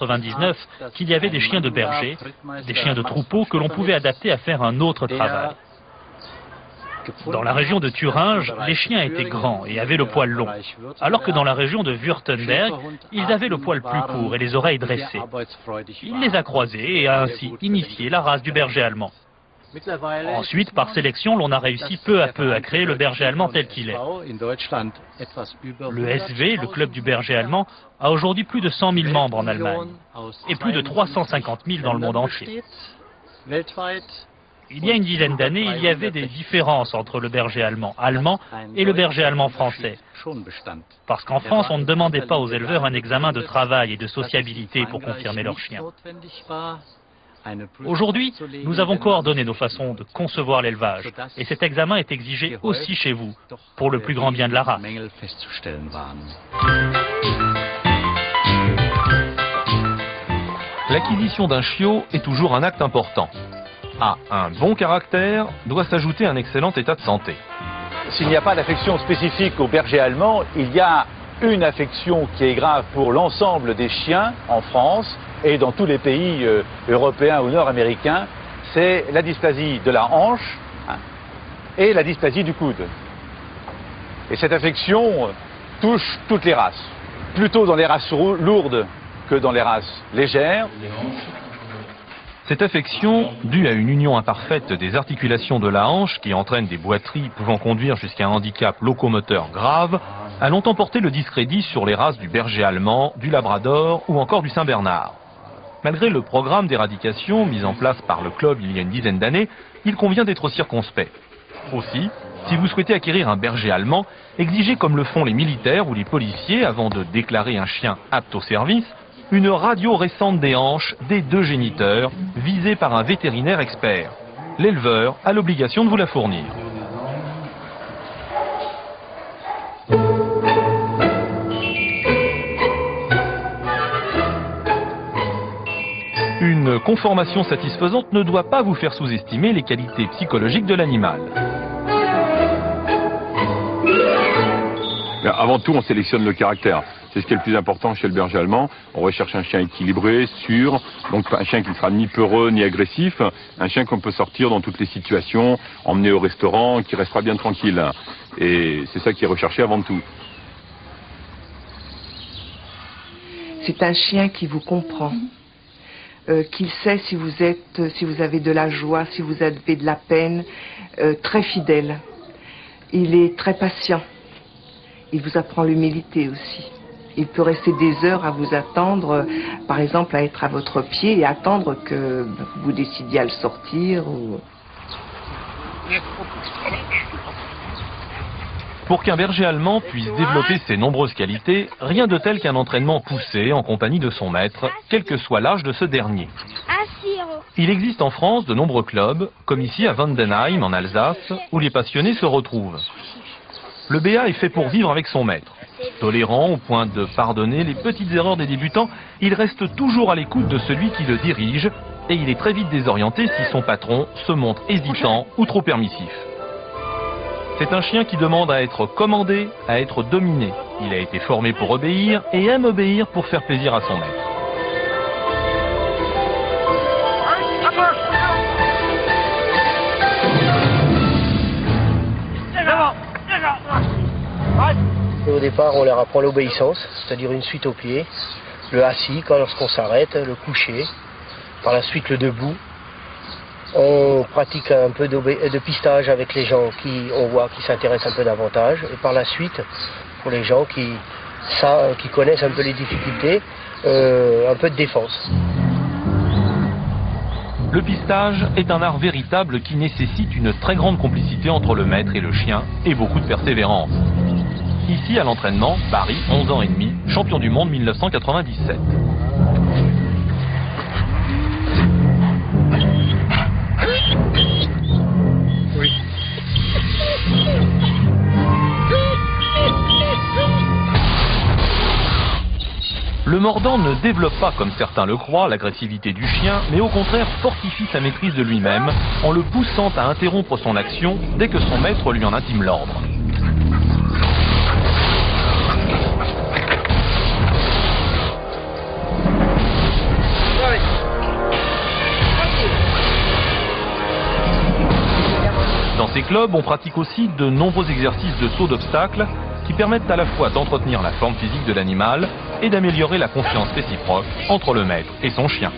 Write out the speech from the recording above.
1999 qu'il y avait des chiens de berger, des chiens de troupeau que l'on pouvait adapter à faire un autre travail. Dans la région de Thuringe, les chiens étaient grands et avaient le poil long, alors que dans la région de Württemberg, ils avaient le poil plus court et les oreilles dressées. Il les a croisés et a ainsi initié la race du berger allemand. Ensuite, par sélection, l'on a réussi peu à peu à créer le berger allemand tel qu'il est. Le SV, le club du berger allemand, a aujourd'hui plus de 100 000 membres en Allemagne et plus de 350 000 dans le monde entier. Il y a une dizaine d'années, il y avait des différences entre le berger allemand et le berger allemand français. Parce qu'en France, on ne demandait pas aux éleveurs un examen de travail et de sociabilité pour confirmer leurs chiens. Aujourd'hui, nous avons coordonné nos façons de concevoir l'élevage, et cet examen est exigé aussi chez vous, pour le plus grand bien de la race. L'acquisition d'un chiot est toujours un acte important. À un bon caractère doit s'ajouter un excellent état de santé. S'il n'y a pas d'affection spécifique au berger allemand, il y a une affection qui est grave pour l'ensemble des chiens en France et dans tous les pays européens ou nord-américains, c'est la dysplasie de la hanche et la dysplasie du coude. Et cette affection touche toutes les races, plutôt dans les races lourdes que dans les races légères. Cette affection, due à une union imparfaite des articulations de la hanche qui entraîne des boiteries pouvant conduire jusqu'à un handicap locomoteur grave, a longtemps porté le discrédit sur les races du berger allemand, du labrador ou encore du saint-bernard. Malgré le programme d'éradication mis en place par le club il y a une dizaine d'années, il convient d'être circonspect. Aussi, si vous souhaitez acquérir un berger allemand, exigez comme le font les militaires ou les policiers avant de déclarer un chien apte au service, une radio récente des hanches des deux géniteurs, visée par un vétérinaire expert. L'éleveur a l'obligation de vous la fournir. Une conformation satisfaisante ne doit pas vous faire sous-estimer les qualités psychologiques de l'animal. Avant tout, on sélectionne le caractère. C'est ce qui est le plus important chez le berger allemand. On recherche un chien équilibré, sûr, donc un chien qui ne sera ni peureux ni agressif, un chien qu'on peut sortir dans toutes les situations, emmener au restaurant, qui restera bien tranquille. Et c'est ça qui est recherché avant tout. C'est un chien qui vous comprend, qu'il sait si vous avez de la joie, si vous avez de la peine, très fidèle. Il est très patient. Il vous apprend l'humilité aussi. Il peut rester des heures à vous attendre, par exemple à être à votre pied et attendre que vous décidiez à le sortir. Pour qu'un berger allemand puisse développer ses nombreuses qualités, rien de tel qu'un entraînement poussé en compagnie de son maître, quel que soit l'âge de ce dernier. Il existe en France de nombreux clubs, comme ici à Wandenheim en Alsace, où les passionnés se retrouvent. Le BA est fait pour vivre avec son maître. Tolérant au point de pardonner les petites erreurs des débutants, il reste toujours à l'écoute de celui qui le dirige et il est très vite désorienté si son patron se montre hésitant ou trop permissif. C'est un chien qui demande à être commandé, à être dominé. Il a été formé pour obéir et aime obéir pour faire plaisir à son maître. Et au départ, on leur apprend l'obéissance, c'est-à-dire une suite au pied, le assis lorsqu'on s'arrête, le coucher, par la suite le debout. On pratique un peu de pistage avec les gens on voit qui s'intéressent un peu davantage. Et par la suite, pour les gens qui connaissent un peu les difficultés, un peu de défense. Le pistage est un art véritable qui nécessite une très grande complicité entre le maître et le chien et beaucoup de persévérance. Ici, à l'entraînement, Barry, 11 ans et demi, champion du monde 1997. Oui. Le mordant ne développe pas, comme certains le croient, l'agressivité du chien, mais au contraire fortifie sa maîtrise de lui-même en le poussant à interrompre son action dès que son maître lui en intime l'ordre. ces clubs, on pratique aussi de nombreux exercices de saut d'obstacles qui permettent à la fois d'entretenir la forme physique de l'animal et d'améliorer la confiance réciproque entre le maître et son chien.